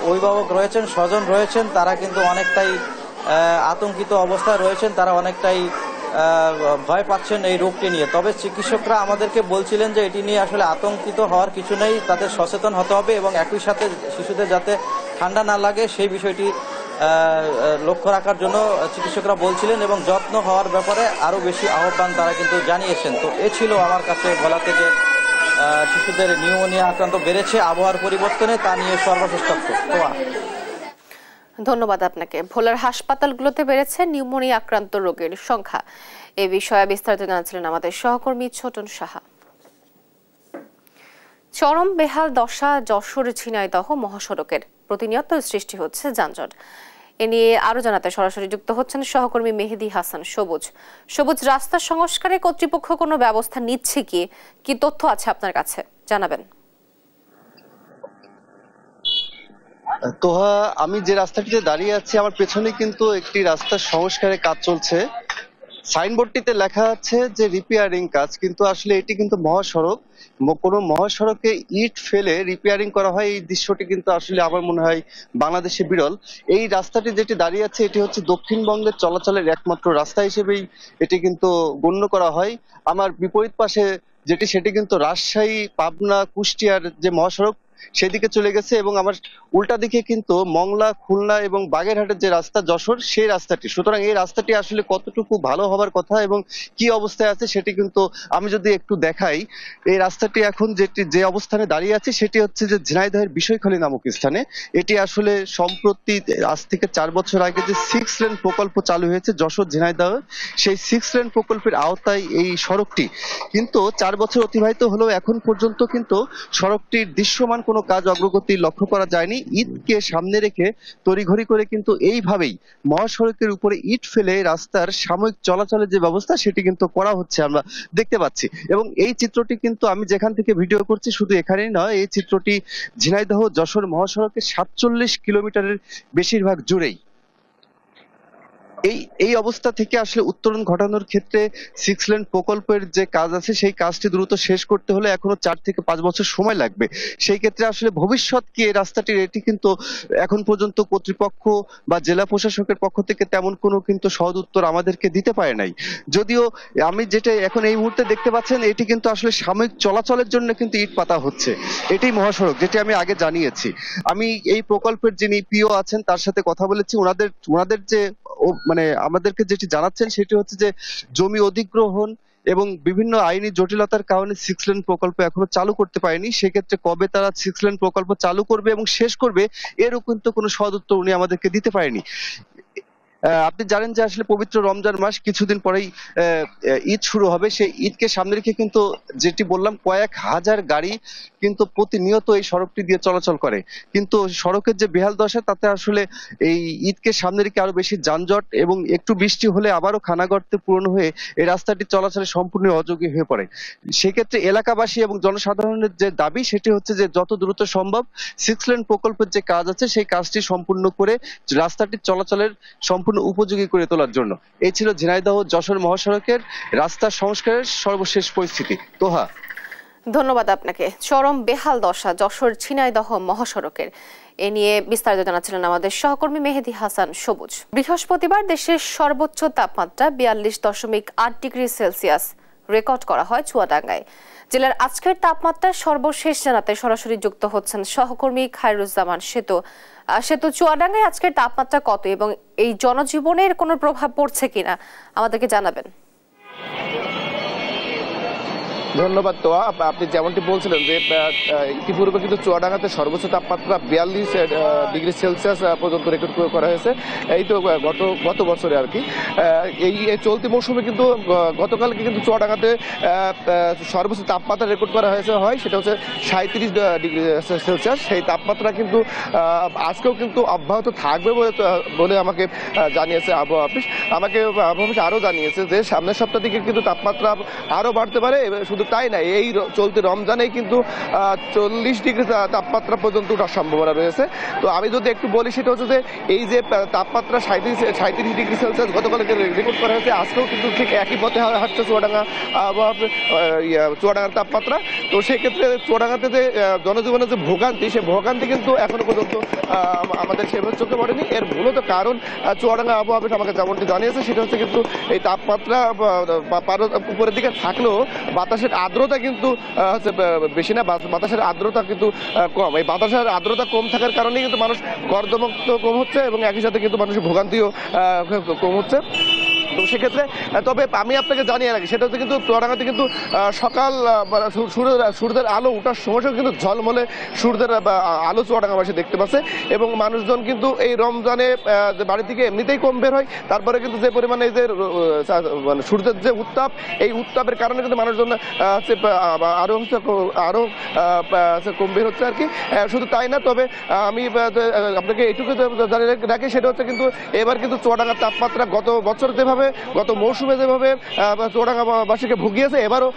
অভিভাবক রয়েছেন, স্বজন রয়েছেন, তারা কিন্তু অনেকটাই আতঙ্কিত অবস্থায় রয়েছেন, তারা অনেকটাই ভয় পাচ্ছেন এই রোগটি নিয়ে। তবে চিকিৎসকরা আমাদেরকে বলছিলেন যে এটি নিয়ে আসলে আতঙ্কিত হওয়ার কিছু নেই, তাদের সচেতন হতে হবে এবং একই সাথে শিশুদের যাতে ঠান্ডা না লাগে সেই বিষয়টি লক্ষ্য রাখার জন্য চিকিৎসকরা বলছিলেন এবং যত্ন হওয়ার ব্যাপারে আরও বেশি আহ্বান তারা কিন্তু জানিয়েছেন। তো এ ছিল আমার কাছে বলা থেকে শিশুদের নিউমোনিয়া আক্রান্ত বেড়েছে আবহাওয়ার পরিবর্তনে, তা নিয়ে সর্বশেষ তথ্য। ধন্যবাদ আপনাকে। ভোলার হাসপাতালগুলোতে বেড়েছে নিউমোনিয়া আক্রান্ত রোগীর সংখ্যা। এ বিষয়ে বিস্তারিত জানাচ্ছিলেন আমাদের সহকর্মী ছোটন সাহা। চরম বেহাল দশা যশোর ঝিনাইদহ মহাসড়কের, প্রতিনিয়ত সৃষ্টি হচ্ছে যানজট। এ নিয়ে আরো জানাতে সরাসরি যুক্ত হচ্ছেন সহকর্মী মেহেদি হাসান সবুজ। সবুজ, রাস্তা সংস্কারে কর্তৃপক্ষ কোনো ব্যবস্থা নিচ্ছে কি তথ্য আছে আপনার কাছে জানাবেন। তোহা, আমি যে রাস্তাটিতে দাঁড়িয়ে আছি আমার পেছনে কিন্তু একটি রাস্তার সংস্কারের কাজ চলছে। সাইনবোর্ডটিতে লেখা আছে যে রিপেয়ারিং কাজ, কিন্তু আসলে এটি কিন্তু মহাসড়ক। কোনো মহাসড়কে ইট ফেলে রিপেয়ারিং করা হয়, এই দৃশ্যটি কিন্তু আসলে আমার মনে হয় বাংলাদেশে বিরল। এই রাস্তাটি যেটি দাঁড়িয়ে আছে এটি হচ্ছে দক্ষিণবঙ্গের চলাচলের একমাত্র রাস্তা হিসেবেই এটি কিন্তু গণ্য করা হয়। আমার বিপরীত পাশে সেটি কিন্তু রাজশাহী, পাবনা, কুষ্টিয়ার যে মহাসড়ক সেদিকে চলে গেছে এবং আমার উল্টা দিকে কিন্তু মংলা, খুলনা এবং বাগেরহাটের যে রাস্তা যশোর সেই রাস্তাটি। সুতরাং এই রাস্তাটি আসলে কতটুকু ভালো হবার কথা এবং কি অবস্থায় আছে সেটি কিন্তু আমি যদি একটু দেখাই। এই রাস্তাটি এখন যে অবস্থানে দাঁড়িয়ে আছে সেটি হচ্ছে যে ঝিনাইদহের বিষয়খালী নামক স্থানে। এটি আসলে সম্প্রতি আজ থেকে 4 বছর আগে যে 6 লেন প্রকল্প চালু হয়েছে যশোর ঝিনাইদহ, সেই 6 লেন প্রকল্পের আওতায় এই সড়কটি, কিন্তু 4 বছর অতিবাহিত হলেও এখন পর্যন্ত কিন্তু সড়কটির দৃশ্যমান কোনো কাজ অগ্রগতি লক্ষ্য করা যায়নি জানি ঈদকে সামনে রেখে তড়িঘড়ি করে কিন্তু এইভাবেই মহাসড়কের উপরে ইট ফেলে রাস্তার সাময়িক চলাচলের যে ব্যবস্থা সেটি কিন্তু করা হচ্ছে আমরা দেখতে পাচ্ছি। এবং এই চিত্রটি কিন্তু আমি যেখান থেকে ভিডিও করছি শুধু এখানেই নয়, এই চিত্রটি ঝিনাইদহ যশোর মহাসড়কের 47 কিলোমিটারের বেশিরভাগ জুড়েই। এই অবস্থা থেকে আসলে উত্তরণ ঘটানোর ক্ষেত্রে 6 লেন প্রকল্পের যে কাজ আছে সেই কাজটি দ্রুত শেষ করতে হলে এখনো 4 থেকে 5 বছর সময় লাগবে। সেই ক্ষেত্রে আসলে ভবিষ্যৎ কি এই রাস্তাটির, এটি কিন্তু এখন পর্যন্ত কর্তৃপক্ষ বা জেলা প্রশাসকের পক্ষ থেকে তেমন কোনো কিন্তু সহজ উত্তর আমাদেরকে দিতে পারে নাই। যদিও আমি যেটা এখন এই মুহূর্তে দেখতে পাচ্ছেন এটি কিন্তু আসলে সাময়িক চলাচলের জন্য কিন্তু ইট পাতা হচ্ছে, এটাই মহাসড়ক, যেটি আমি আগে জানিয়েছি। আমি এই প্রকল্পের যিনি পিও আছেন তার সাথে কথা বলেছি। ওনাদের যে মানে আমাদেরকে যেটি জানাচ্ছেন সেটি হচ্ছে যে জমি অধিগ্রহণ এবং বিভিন্ন আইনি জটিলতার কারণে 6 লেন প্রকল্প এখনো চালু করতে পারেনি। সেক্ষেত্রে কবে তারা 6 লেন প্রকল্প চালু করবে এবং শেষ করবে এরও কিন্তু কোনো সদ উত্তর উনি আমাদেরকে দিতে পারেনি। আপনি জানেন যে আসলে পবিত্র রমজান মাস কিছুদিন পরেই ঈদ শুরু হবে। সেই ঈদকে সামনে রেখে কিন্তু যেটি বললাম কয়েক হাজার গাড়ি কিন্তু প্রতিনিয়ত এই সড়কটি দিয়ে চলাচল করে, কিন্তু সড়কের যে বেহাল দশা তাতে আসলে এই ঈদকে সামনে রেখে আরো বেশি যানজট এবং একটু বৃষ্টি হলে আবারও খানাগর্তে পূরণ হয়ে এই রাস্তাটি চলাচলে সম্পূর্ণ অযোগ্য হয়ে পড়ে। সেক্ষেত্রে এলাকাবাসী এবং জনসাধারণের যে দাবি সেটি হচ্ছে যে যত দ্রুত সম্ভব 6 লেন প্রকল্পের যে কাজ আছে সেই কাজটি সম্পূর্ণ করে রাস্তাটির চলাচলের সম্পূর্ণ উপযোগী করে তোলার জন্য। এই ছিল ঝিনাইদহ যশোর মহাসড়কের রাস্তা সংস্কারের সর্বশেষ পরিস্থিতি। তোহা, ধন্যবাদ আপনাকে। চরম বেহাল দশা যশোর ঝিনাইদহ মহাসড়কের, এ নিয়ে বিস্তারিত জানাচ্ছিলেন আমাদের সহকর্মী মেহেদী হাসান সবুজ। বৃহস্পতিবার দেশের সর্বোচ্চ তাপমাত্রা 42.8 ডিগ্রি সেলসিয়াস রেকর্ড করা হয় চুয়াডাঙ্গায়। জেলার আজকের তাপমাত্রা সর্বশেষ জানাতে সরাসরি যুক্ত হচ্ছেন সহকর্মী খায়রুজ্জামান সেতু। চুয়াডাঙ্গায় আজকের তাপমাত্রা কত এবং এই জনজীবনের কোনো প্রভাব পড়ছে কিনা আমাদেরকে জানাবেন। ধন্যবাদ তোয়া। আপনি যেমনটি বলছিলেন যে ইতিপূর্বে কিন্তু চুয়াডাঙ্গাতে সর্বোচ্চ তাপমাত্রা 42 ডিগ্রি সেলসিয়াস পর্যন্ত রেকর্ড করা হয়েছে। এই তো গত বছরে আর কি এই চলতি মৌসুমে কিন্তু গতকালকে কিন্তু চুয়াডাঙ্গাতে সর্বোচ্চ তাপমাত্রা রেকর্ড করা হয়, সেটা হচ্ছে 37 ডিগ্রি সেলসিয়াস। সেই তাপমাত্রা কিন্তু আজকেও কিন্তু অব্যাহত থাকবে বলে আমাকে জানিয়েছে আবহাওয়া অফিস। আবহাওয়া অফিস আরও জানিয়েছে যে সামনের সপ্তাহ থেকে কিন্তু তাপমাত্রা আরও বাড়তে পারে। শুধু তাই না, এই চলতি রমজানেই কিন্তু 40 ডিগ্রি তাপমাত্রা পর্যন্ত ওঠার সম্ভাবনা রয়েছে। তো আমি যদি একটু বলি সেটা হচ্ছে যে এই যে তাপমাত্রা 37 ডিগ্রি সেলসিয়াস গতকালকে রেকর্ড করা হয়েছে, আজকেও কিন্তু ঠিক একই পথে হাঁটছে চুয়াডাঙ্গার তাপমাত্রা। তো সেক্ষেত্রে চুয়াডাঙ্গাতে যে জনজীবনের যে ভোগান্তি, সে ভোগান্তি কিন্তু এখনো পর্যন্ত আমাদের সেভাবে চোখে পড়েনি। এর মূলত কারণ চুয়াডাঙ্গা আবহাওয়া অফিস আমাকে যেমনটি জানিয়েছে সেটা হচ্ছে কিন্তু এই তাপমাত্রা উপরের দিকে থাকলেও বাতাসের আর্দ্রতা কিন্তু হচ্ছে বেশি না, বাতাসের আর্দ্রতা কিন্তু কম। এই বাতাসের আর্দ্রতা কম থাকার কারণেই কিন্তু মানুষ কর্দমাক্ত কম হচ্ছে এবং একই সাথে কিন্তু মানুষের ভোগান্তিও কম হচ্ছে। তো সেক্ষেত্রে তবে আমি আপনাকে জানিয়ে রাখি সেটা হচ্ছে কিন্তু চুয়াডাঙ্গাতে কিন্তু সকাল সূর্যের আলো ওঠার সময় কিন্তু ঝলমলে সূর্যের আলো চুয়াডাঙ্গাবাসী দেখতে পাচ্ছে এবং মানুষজন কিন্তু এই রমজানে বাড়ি থেকে এমনিতেই কম বের হয়। তারপরে কিন্তু যে পরিমাণে এই যে সূর্যের যে উত্তাপ, এই উত্তাপের কারণে কিন্তু মানুষজন হচ্ছে আরও কম বের হচ্ছে আর কি। শুধু তাই না, তবে আমি আপনাকে এইটুকু জানিয়ে রাখি সেটা হচ্ছে কিন্তু এবার কিন্তু চুয়াডাঙ্গার তাপমাত্রা গত বছর যেভাবে গত মৌসুমে যেভাবে চুয়াডাঙ্গাবাসীকে ভুগিয়েছে এবারও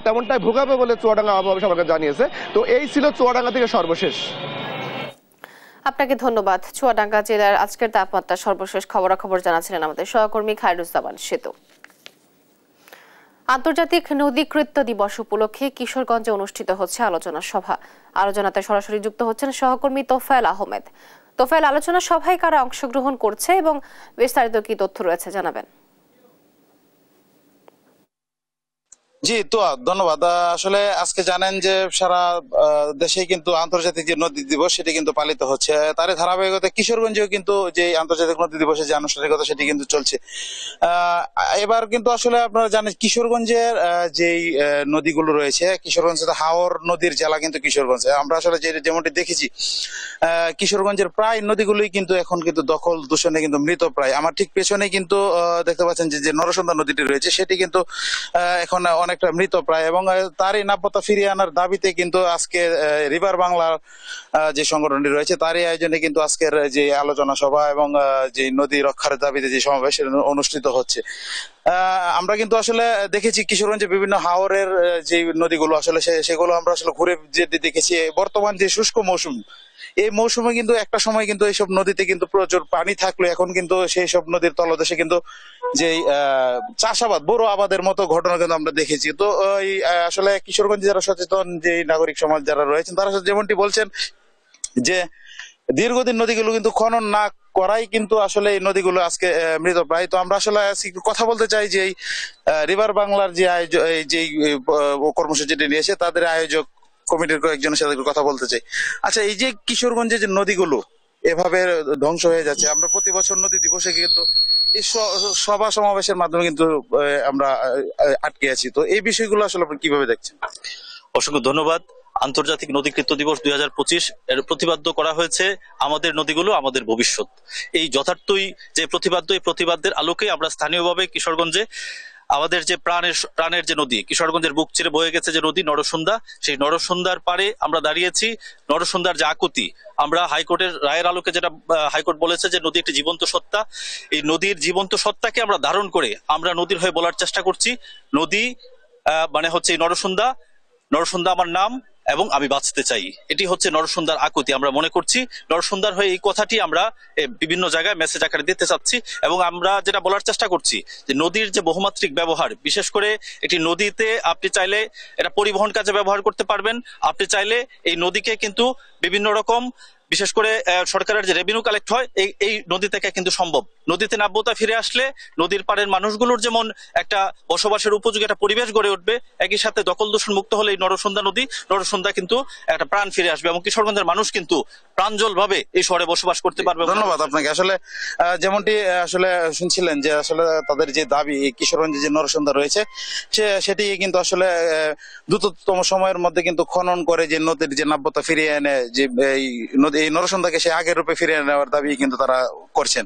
তেমনটাই ভোগাবে বলে চুয়াডাঙ্গা আবহাওয়া অফিস আমাকে জানিয়েছে। তো এই ছিল চুয়াডাঙ্গা থেকে সর্বশেষ। আপনাকে ধন্যবাদ। চুয়াডাঙ্গা জেলার আজকের তাপমাত্রা সর্বশেষ খবরাখবর জানাচ্ছিলেন আমাদের সহকর্মী খায়রুজ্জামান সেতু। আন্তর্জাতিক নদীকৃত্য দিবস উপলক্ষে কিশোরগঞ্জে অনুষ্ঠিত হচ্ছে আলোচনা সভা। আলোচনাতে সরাসরি যুক্ত হচ্ছেন সহকর্মী তোফায়েল আহমেদ। তোফায়েল, আলোচনা সভায় কারা অংশগ্রহণ করছে এবং বিস্তারিত কি তথ্য রয়েছে জানাবেন। জি তো ধন্যবাদ। আসলে আজকে জানেন যে সারা দেশে কিন্তু আন্তর্জাতিক যে নদী দিবস সেটি কিন্তু পালিত হচ্ছে। তার ধারাবাহিকতা কিশোরগঞ্জেও কিন্তু যে আন্তর্জাতিক নদী দিবসের যে আনুষ্ঠানিকতা সেটি কিন্তু চলছে। এবার কিন্তু আসলে আপনারা জানেন কিশোরগঞ্জের যেই নদীগুলো রয়েছে, কিশোরগঞ্জ হাওর নদীর জেলা কিন্তু কিশোরগঞ্জ। আমরা আসলে যেমনটি দেখেছি কিশোরগঞ্জের প্রায় নদীগুলোই কিন্তু এখন কিন্তু দখল দূষণে কিন্তু মৃত প্রায়। আমার ঠিক পেছনে কিন্তু দেখতে পাচ্ছেন যে নরসুন্দা নদীটি রয়েছে সেটি কিন্তু এখন অনেক অনেকটা মৃত প্রায়, এবং তারই নাব্যতা ফিরিয়ে আনার দাবিতে কিন্তু আজকে রিভার বাংলার যে সংগঠনটি রয়েছে তারই আয়োজনে কিন্তু আজকের যে আলোচনা সভা এবং যে নদী রক্ষার দাবিতে যে সমাবেশ অনুষ্ঠিত হচ্ছে। আমরা কিন্তু আসলে দেখেছি কিশোরগঞ্জে বিভিন্ন হাওরের যে নদীগুলো আসলে সেগুলো আমরা আসলে ঘুরে যেতে দেখেছি। বর্তমান যে শুষ্ক মৌসুম, এই মৌসুমে কিন্তু একটা সময় কিন্তু এইসব নদীতে কিন্তু প্রচুর পানি থাকলো, এখন কিন্তু সেই সব নদীর তলদেশে কিন্তু যে চাষাবাদ, বড় আবাদের মতো ঘটনা কিন্তু আমরা দেখেছি। তো আসলে কিশোরগঞ্জে যারা সচেতন যে নাগরিক সমাজ যারা রয়েছেন তারা যেমনটি বলছেন যে দীর্ঘদিন নদীগুলো কিন্তু খনন না করাই কিন্তু আসলে এই নদীগুলো আজকে মৃতপ্রায়। তো আমরা আসলে কথা বলতে চাই যে এই রিভার বাংলার যে যে কর্মসূচিটি নিয়েছে তাদের আয়োজক কমিটির কয়েকজনের সাথে কথা বলতে চাই। আচ্ছা, এই যে কিশোরগঞ্জে যে নদীগুলো এভাবে ধ্বংস হয়ে যাচ্ছে, আমরা প্রতি বছর নদী দিবসে কিন্তু এই সভা সমাবেশের মাধ্যমে কিন্তু আমরা আটকে আছি। তো এই বিষয়গুলো আসলে আপনি কিভাবে দেখছেন? অসংখ্য ধন্যবাদ। আন্তর্জাতিক নদীকৃত্য দিবস 2025 এর প্রতিপাদ্য করা হয়েছে আমাদের নদীগুলো আমাদের ভবিষ্যৎ। এই যথার্থই যে প্রতিপাদ্য, এই প্রতিবাদের আলোকে আমরা স্থানীয়ভাবে কিশোরগঞ্জে আমাদের যে প্রাণের যে নদী, কিশোরগঞ্জের বুক চিরে বয়ে গেছে যে নদী নরসুন্দা, সেই নরসুন্দার পারে আমরা দাঁড়িয়েছি। নরসুন্দার যে আকুতি, আমরা হাইকোর্টের রায়ের আলোকে যেটা হাইকোর্ট বলেছে যে নদী একটি জীবন্ত সত্তা, এই নদীর জীবন্ত সত্তাকে আমরা ধারণ করে আমরা নদীর হয়ে বলার চেষ্টা করছি নদী মানে হচ্ছে নরসুন্দা, নরসুন্দা আমার নাম এবং আমি বাঁচতে চাই। এটি হচ্ছে নরসুন্দার আকুতি। আমরা মনে করছি নরসুন্দার হয়ে এই কথাটি আমরা বিভিন্ন জায়গায় মেসেজ আকারে দিতে চাচ্ছি, এবং আমরা যেটা বলার চেষ্টা করছি যে নদীর যে বহুমাত্রিক ব্যবহার, বিশেষ করে এটি নদীতে আপনি চাইলে এটা পরিবহন কাজে ব্যবহার করতে পারবেন, আপনি চাইলে এই নদীকে কিন্তু বিভিন্ন রকম, বিশেষ করে সরকারের যে রেভিনিউ কালেক্ট হয় এই নদী থেকে কিন্তু সম্ভব। নদীতে নাব্যতা ফিরে আসলে নদীর পাড়ের মানুষগুলোর যেমন একটা বসবাসের উপযোগী একটা পরিবেশ গড়ে উঠবে, একই সাথে দখল দূষণ মুক্ত হলে এই নরসুন্দা কিন্তু একটা প্রাণ ফিরে আসবে এবং কিশোরগঞ্জের মানুষ কিন্তু প্রাঞ্জল ভাবে এই শহরে বসবাস করতে পারবে। ধন্যবাদ আপনাকে। আসলে যেমনটি আসলে শুনছিলেন যে আসলে তাদের যে দাবি কিশোরগঞ্জে যে নরসুন্দা রয়েছে সেটি কিন্তু আসলে দ্রুততম সময়ের মধ্যে কিন্তু খনন করে যে নদীর যে নাব্যতা ফিরিয়ে এনে যে এই নরসুন্দাকে সে আগের রূপে ফিরিয়ে নেওয়ার দাবি কিন্তু তারা করছেন।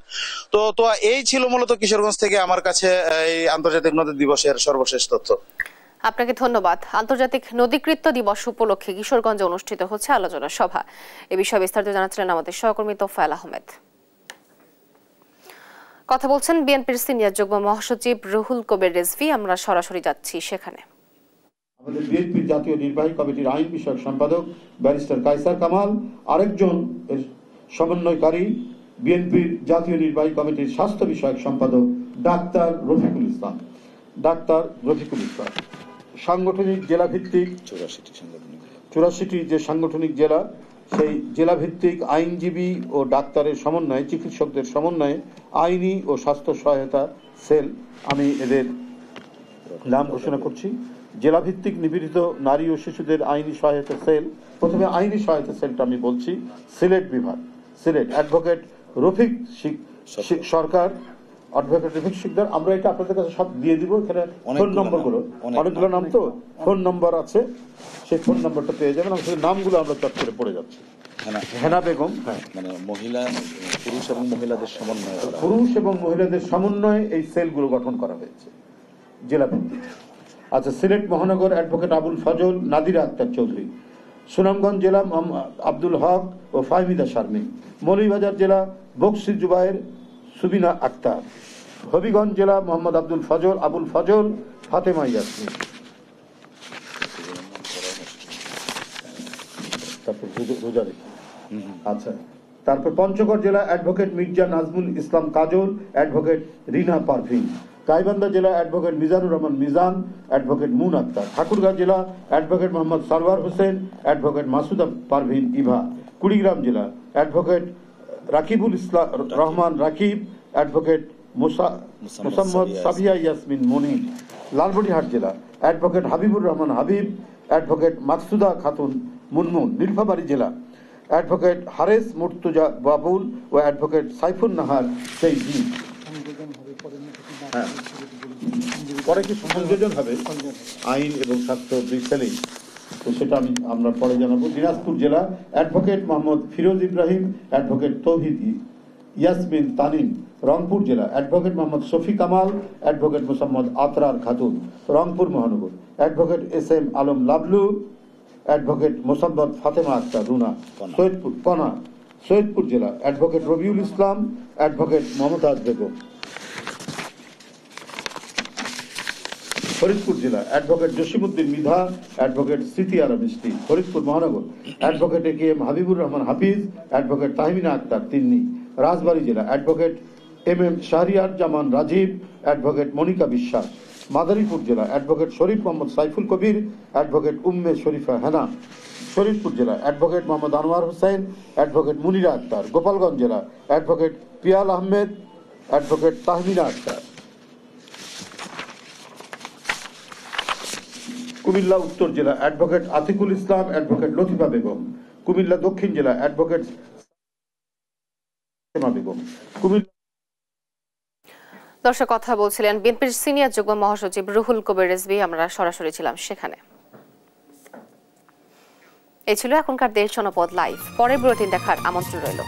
তো এই ছিল মূলত কিশোরগঞ্জ থেকে আমার কাছে এই আন্তর্জাতিক নদী দিবসের সর্বশেষ তথ্য। আপনাকে ধন্যবাদ। আন্তর্জাতিক নদীকৃত্য দিবস উপলক্ষে কিশোরগঞ্জে অনুষ্ঠিত হচ্ছে আলোচনা সভা। এ বিষয়ে বিস্তারিত জানাচ্ছিলেন আমাদের সহকর্মী তোফায়েল আহমেদ। কথা বলছেন বিএনপির সিনিয়র যুগ্ম মহাসচিব রুহুল কবির রিজভী। আমরা সরাসরি যাচ্ছি সেখানে। আমাদের বিএনপির জাতীয় নির্বাহী কমিটির আইন বিষয়ক সম্পাদক ব্যারিস্টার কায়সার কামাল, আরেকজন সমন্বয়কারী বিএনপির জাতীয় নির্বাহী কমিটির স্বাস্থ্য বিষয়ক সম্পাদক ডাক্তার রফিকুল ইসলাম। সাংগঠনিক জেলা ভিত্তিক 84টি যে সাংগঠনিক জেলা, সেই জেলা ভিত্তিক আইনজীবী ও ডাক্তারের সমন্বয়ে, চিকিৎসকদের সমন্বয়ে আইনি ও স্বাস্থ্য সহায়তা সেল, আমি এদের নাম ঘোষণা করছি। জেলা ভিত্তিক নিপীড়িত নারী ও শিশুদের আইনি সহায়তা সেল। প্রথমে আইনি সহায়তা সেলটা আমি বলছি। সিলেট বিভাগ, সিলেট অ্যাডভোকেট রফিক সরকার, অ্যাডভোকেট রফিক শিকদার। আমরা এটা আপনাদের কাছে সব দিয়ে দিব। এখানে ফোন নম্বরগুলো, অনেকগুলো নাম তো, ফোন নম্বর আছে, সেই ফোন নম্বরটা পেয়ে যাবেন। আমাদের নামগুলো আমরা চট করে পড়ে যাচ্ছি। হেনা বেগম, হ্যাঁ, মানে পুরুষ এবং মহিলাদের সমন্বয়ে এই সেলগুলো গঠন করা হয়েছে জেলা ভিত্তিক। আচ্ছা, সিলেট মহানগর অ্যাডভোকেট আবুল ফজল নাদিরা আক্তার চৌধুরী, সুনামগঞ্জ জেলা আব্দুল হক ও ফাহমিদা শারমিন, মৌলভীবাজার জেলা বকশি জুবায়ের সুবিনা আক্তার, হবিগঞ্জ জেলা মোহাম্মদ আবুল ফজল ফাতেমা ইয়াসমিন। তারপর রোজা রেখে, আচ্ছা, তারপর পঞ্চগড় জেলা অ্যাডভোকেট মির্জা নাজমুল ইসলাম কাজল, অ্যাডভোকেট রিনা পারভিন, গাইবান্ধা জেলা অ্যাডভোকেট মিজানুর রহমান মিজান, অ্যাডভোকেট মুন আক্তার, ঠাকুরগাঁও জেলা অ্যাডভোকেট মোহাম্মদ সারওয়ার হোসেন, অ্যাডভোকেট মাসুদা পারভিন ইভা, কুড়িগ্রাম জেলা অ্যাডভোকেট রাকিবুল ইসলাম রহমান রাকিব, অ্যাডভোকেট মোসাম্মদ সাবিয়া ইয়াসমিন মনির, লালমনিরহাট জেলা অ্যাডভোকেট হাবিবুর রহমান হাবিব, অ্যাডভোকেট মাকসুদা খাতুন মুনমুন, নীলফামারী জেলা অ্যাডভোকেট হারেস মুর্তুজা বাবুল ও অ্যাডভোকেট সাইফুন নাহার সেইজি। পরে কি সংযোজন হবে আইন এবং স্বাস্থ্য দুই সেলেই, তো সেটা আমরা পরে জানাবো। দিনাজপুর জেলা অ্যাডভোকেট মোহাম্মদ ফিরোজ ইব্রাহিম, অ্যাডভোকেট তৌহিদ ইয়াসমিন তানিম, রংপুর জেলা অ্যাডভোকেট মোহাম্মদ শফি কামাল, অ্যাডভোকেট মোসাম্মদ আতরার খাতুন, রংপুর মহানগর advocate S M Alam Lablu, advocate Mosammat Fatema Akter Runa. Saidpur জেলা অ্যাডভোকেট রবিউল ইসলাম, অ্যাডভোকেট মমতাজ বেগম। ফরিদপুর জেলা অ্যাডভোকেট জসিমউদ্দিন মৃধা, অ্যাডভোকেট স্মৃতি আরা মিষ্টি। ফরিদপুর মহানগর advocate A K M Habibur Rahman Hafiz, advocate Tahmina Akter Tinni. Rajbari জেলা advocate M M Shahriar Zaman Rajib, advocate Monika Biswas. Madaripur জেলা অ্যাডভোকেট শরীফ মোহাম্মদ সাইফুল কবির, অ্যাডভোকেট উম্মে শরীফা হেনা। শরীফপুর জেলা অ্যাডভোকেট মোহাম্মদ আনোয়ার হোসেন, অ্যাডভোকেট মুনিরা আক্তার। গোপালগঞ্জ জেলা অ্যাডভোকেট পিয়াল আহমেদ, অ্যাডভোকেট তাহমিনা আক্তার। কুমিল্লা উত্তর জেলা অ্যাডভোকেট আতিকুল ইসলাম, অ্যাডভোকেট লতিফা বেগম। কুমিল্লা দক্ষিণ জেলা অ্যাডভোকেট বেগম। দর্শক কথা বলছিলেন বিএনপির সিনিয়র যুগ্ম মহাসচিব রুহুল কবির রিজভী। আমরা সরাসরি ছিলাম সেখানে। এই ছিল এখনকার দেশ জনপদ লাইভ। পরের বুলেটিন দেখার আমন্ত্রণ রইল।